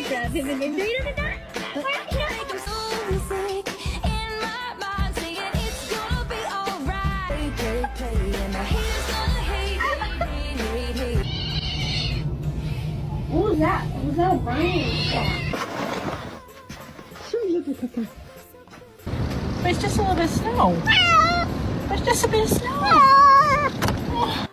What was that? Was that a brain? Look at Cookie. But it's just a little bit of snow. It's just a bit of snow.